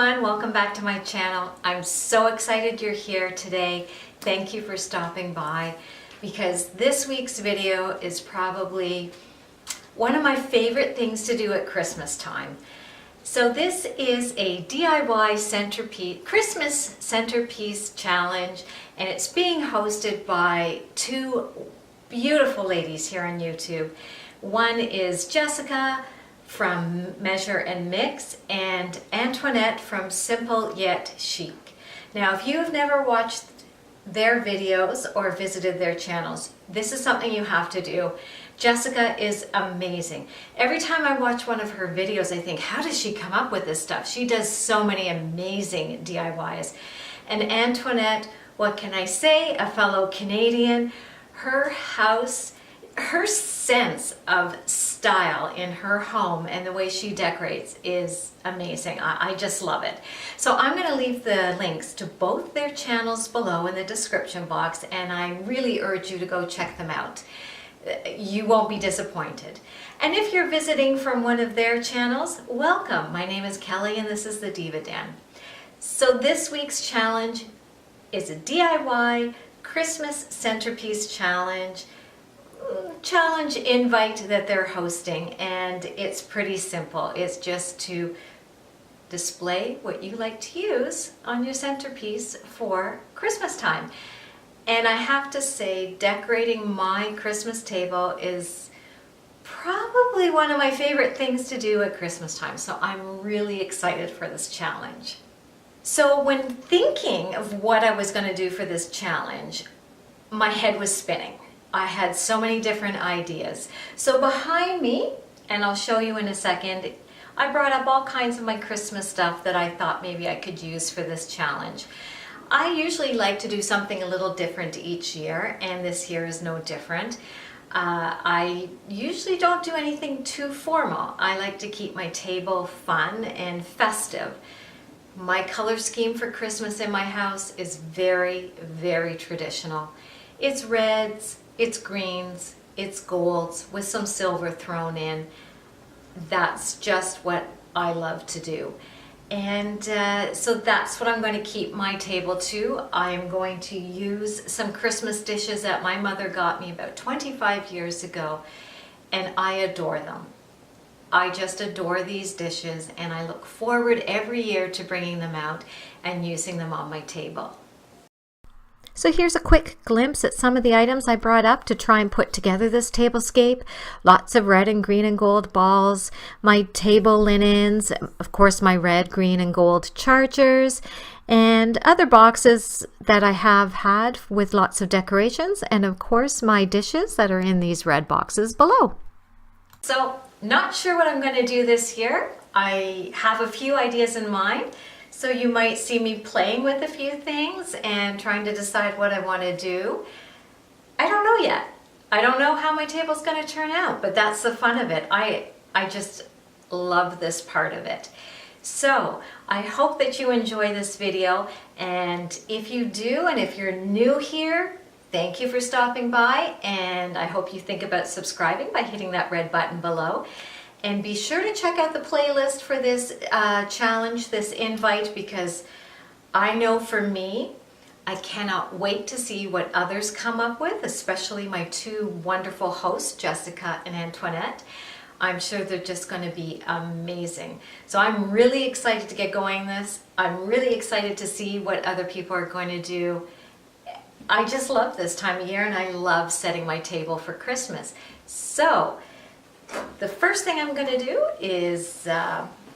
everyone, welcome back to my channel. I'm so excited you're here today. Thank you for stopping by because this week's video is probably one of my favorite things to do at Christmas time. So this is a DIY centerpiece, Christmas centerpiece challenge, and it's being hosted by two beautiful ladies here on YouTube. One is Jessica from Measure and Mix and Antoinette from Simple Yet Chic. Now, if you have never watched their videos or visited their channels, this is something you have to do. Jessica is amazing. Every time I watch one of her videos, I think, how does she come up with this stuff? She does so many amazing DIYs. And Antoinette, what can I say? A fellow Canadian, her house, her sense of style in her home and the way she decorates is amazing. I just love it. So I'm going to leave the links to both their channels below in the description box, and I really urge you to go check them out. You won't be disappointed. And if you're visiting from one of their channels, welcome. My name is Kelly and this is the Diva Den. So this week's challenge is a DIY Christmas centerpiece challenge invite that they're hosting, and it's pretty simple. It's just to display what you like to use on your centerpiece for Christmas time. And I have to say, decorating my Christmas table is probably one of my favorite things to do at Christmas time, so I'm really excited for this challenge. So when thinking of what I was going to do for this challenge, my head was spinning. I had so many different ideas. So behind me, and I'll show you in a second, I brought up all kinds of my Christmas stuff that I thought maybe I could use for this challenge. I usually like to do something a little different each year, and this year is no different. I usually don't do anything too formal. I like to keep my table fun and festive. My color scheme for Christmas in my house is very, very traditional. It's reds, it's greens, it's golds with some silver thrown in. That's just what I love to do. And so that's what I'm going to keep my table to. I am going to use some Christmas dishes that my mother got me about 25 years ago, and I adore them. I just adore these dishes, and I look forward every year to bringing them out and using them on my table. So here's a quick glimpse at some of the items I brought up to try and put together this tablescape. Lots of red and green and gold balls, my table linens, of course my red, green and gold chargers, and other boxes that I have had with lots of decorations, and of course my dishes that are in these red boxes below. So not sure what I'm going to do this year. I have a few ideas in mind. So you might see me playing with a few things and trying to decide what I want to do. I don't know yet. I don't know how my table's going to turn out, but that's the fun of it. I just love this part of it. So I hope that you enjoy this video, and if you do, and if you're new here, thank you for stopping by, and I hope you think about subscribing by hitting that red button below. And be sure to check out the playlist for this challenge, this invite, because I know for me, I cannot wait to see what others come up with, especially my two wonderful hosts, Jessica and Antoinette. I'm sure they're just going to be amazing. So I'm really excited to get going this. I'm really excited to see what other people are going to do. I just love this time of year, and I love setting my table for Christmas. So the first thing I'm going to do is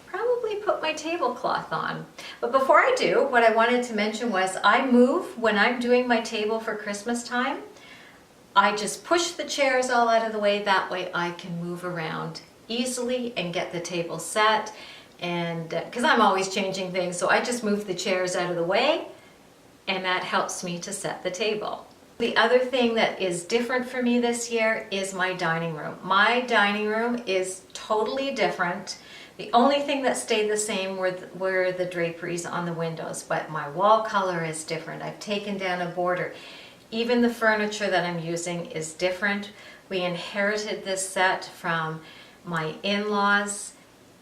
probably put my tablecloth on. But before I do, what I wanted to mention was I move when I'm doing my table for Christmas time. I just push the chairs all out of the way. That way I can move around easily and get the table set. And because I'm always changing things, so I just move the chairs out of the way, and that helps me to set the table. The other thing that is different for me this year is my dining room. My dining room is totally different. The only thing that stayed the same were the draperies on the windows, but my wall color is different. I've taken down a border. Even the furniture that I'm using is different. We inherited this set from my in-laws,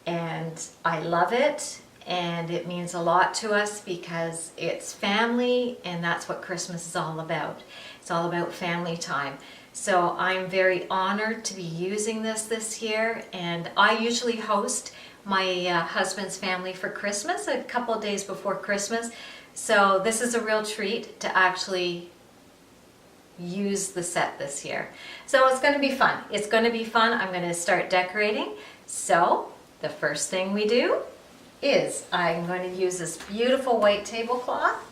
and I love it. and it means a lot to us because it's family, and that's what Christmas is all about. It's all about family time. So I'm very honored to be using this year, and I usually host my husband's family for Christmas a couple of days before Christmas. So this is a real treat to actually use the set this year. So it's going to be fun. It's going to be fun. I'm going to start decorating. So the first thing we do is I'm going to use this beautiful white tablecloth,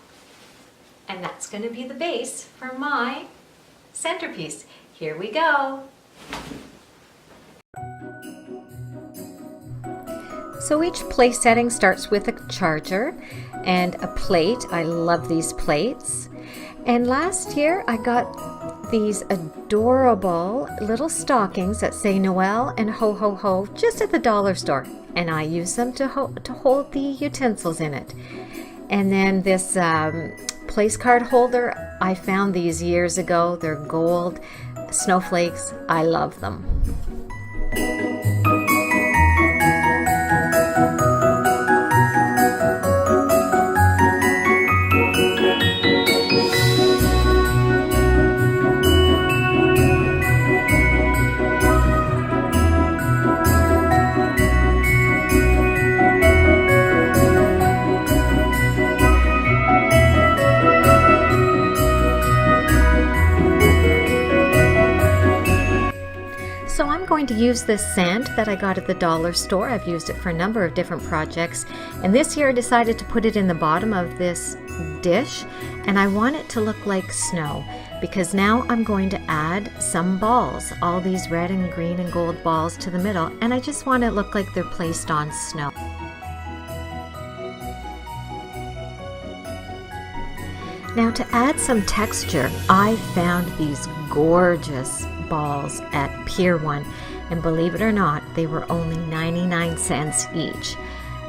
and that's going to be the base for my centerpiece. Here we go. So each place setting starts with a charger and a plate. I love these plates. And last year I got these adorable little stockings that say Noel and Ho Ho Ho just at the dollar store. And I use them to hold the utensils in it. And then this place card holder, I found these years ago. They're gold snowflakes. I love them. So I'm going to use this sand that I got at the dollar store. I've used it for a number of different projects, and this year I decided to put it in the bottom of this dish, and I want it to look like snow because now I'm going to add some balls, all these red and green and gold balls to the middle, and I just want it to look like they're placed on snow. Now to add some texture, I found these gorgeous balls at Pier 1, and believe it or not, they were only 99 cents each.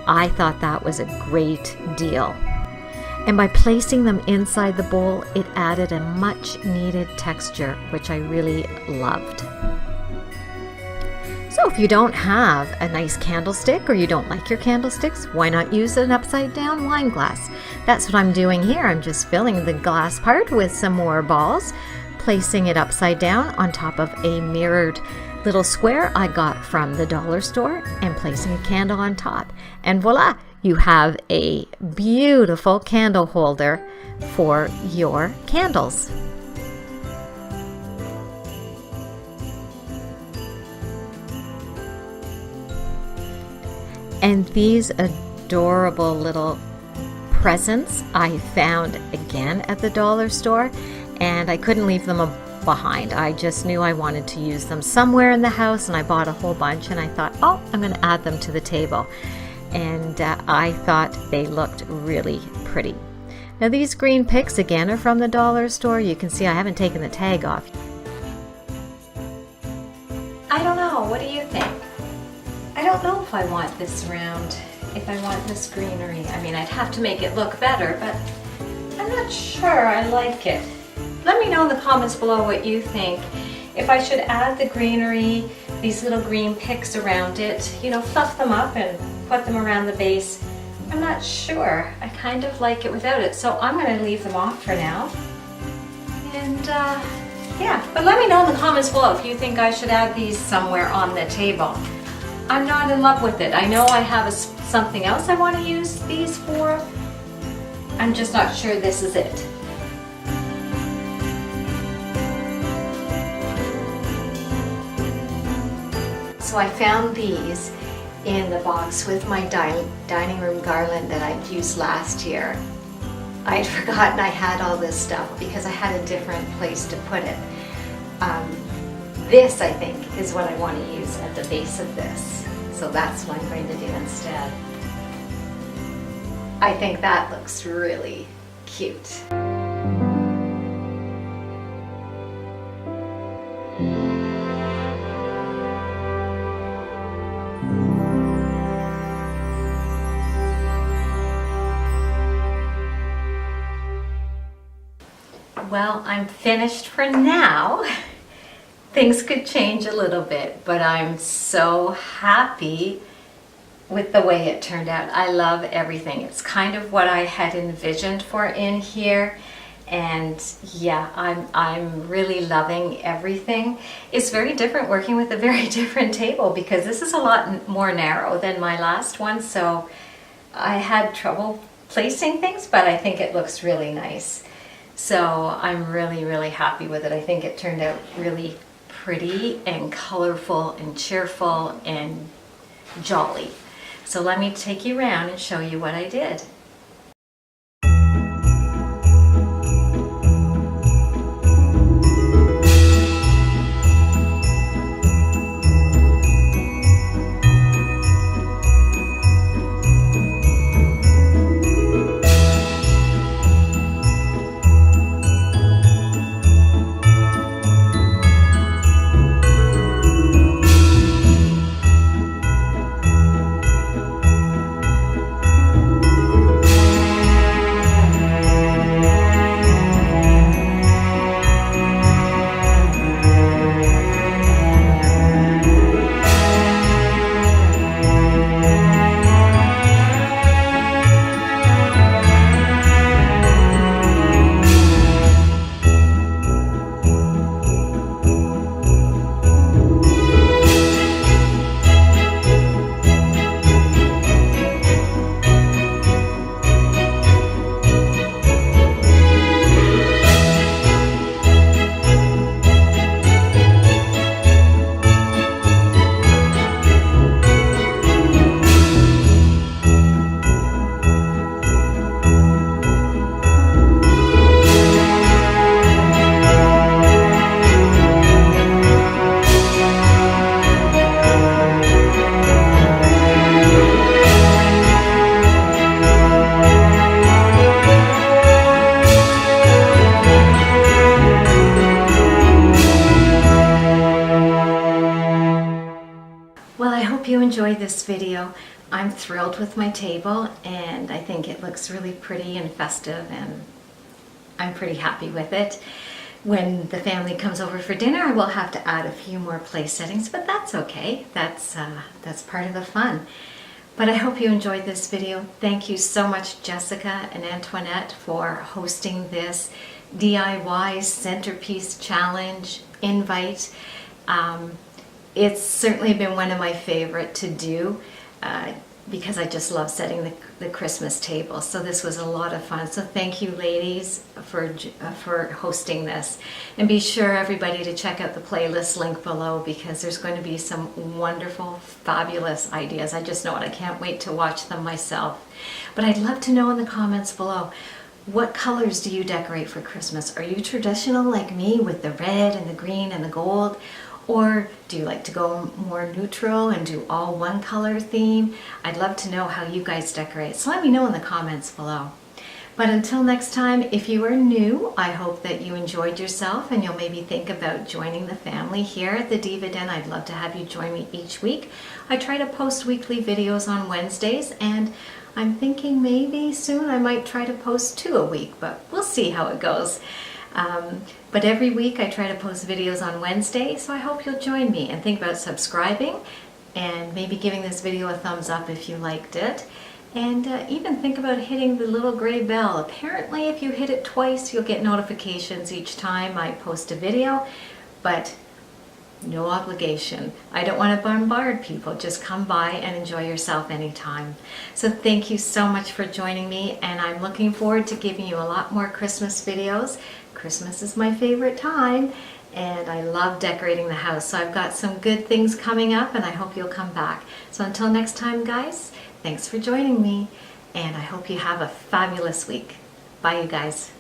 I thought that was a great deal. And by placing them inside the bowl, it added a much needed texture, which I really loved. So if you don't have a nice candlestick or you don't like your candlesticks, why not use an upside down wine glass? That's what I'm doing here. I'm just filling the glass part with some more balls, placing it upside down on top of a mirrored little square I got from the dollar store, and placing a candle on top. And voila, you have a beautiful candle holder for your candles. And these adorable little presents I found again at the dollar store, and I couldn't leave them behind. I just knew I wanted to use them somewhere in the house, and I bought a whole bunch, and I thought, oh, I'm going to add them to the table. And I thought they looked really pretty. Now these green picks again are from the dollar store. You can see I haven't taken the tag off. I don't know, what do you think? I don't know if I want this round, if I want this greenery. I mean, I'd have to make it look better, but I'm not sure I like it. Let me know in the comments below what you think. If I should add the greenery, these little green picks around it, you know, fluff them up and put them around the base. I'm not sure. I kind of like it without it, so I'm going to leave them off for now. And yeah, but let me know in the comments below if you think I should add these somewhere on the table. I'm not in love with it. I know I have something else I want to use these for. I'm just not sure this is it. So I found these in the box with my dining room garland that I'd used last year. I'd forgotten I had all this stuff because I had a different place to put it. This, I think, is what I want to use at the base of this. So that's what I'm going to do instead. I think that looks really cute. Well, I'm finished for now. Things could change a little bit, but I'm so happy with the way it turned out. I love everything. It's kind of what I had envisioned for in here. And yeah, I'm really loving everything. It's very different working with a very different table because this is a lot more narrow than my last one. So I had trouble placing things, but I think it looks really nice. So I'm really, really happy with it. I think it turned out really pretty and colorful and cheerful and jolly. So let me take you around and show you what I did. Well, I hope you enjoyed this video. I'm thrilled with my table and I think it looks really pretty and festive and I'm pretty happy with it. When the family comes over for dinner, I will have to add a few more place settings, but that's okay. That's part of the fun. But I hope you enjoyed this video. Thank you so much, Jessica and Antoinette, for hosting this DIY Centerpiece Challenge invite. It's certainly been one of my favorite to do because I just love setting the Christmas table. So this was a lot of fun. So thank you, ladies, for hosting this. And be sure, everybody, to check out the playlist link below because there's going to be some wonderful, fabulous ideas. I just know it. I can't wait to watch them myself. But I'd love to know in the comments below, what colors do you decorate for Christmas? Are you traditional like me with the red and the green and the gold? Or do you like to go more neutral and do all one color theme? I'd love to know how you guys decorate. So let me know in the comments below. But until next time, if you are new, I hope that you enjoyed yourself and you'll maybe think about joining the family here at the Diva Den. I'd love to have you join me each week. I try to post weekly videos on Wednesdays and I'm thinking maybe soon I might try to post 2 a week, but we'll see how it goes. But every week I try to post videos on Wednesday, so I hope you'll join me and think about subscribing and maybe giving this video a thumbs up if you liked it. And even think about hitting the little gray bell. Apparently if you hit it twice, you'll get notifications each time I post a video, but no obligation. I don't want to bombard people. Just come by and enjoy yourself anytime. So thank you so much for joining me, and I'm looking forward to giving you a lot more Christmas videos. Christmas is my favorite time, and I love decorating the house. So I've got some good things coming up, and I hope you'll come back. So until next time, guys, thanks for joining me, and I hope you have a fabulous week. Bye, you guys.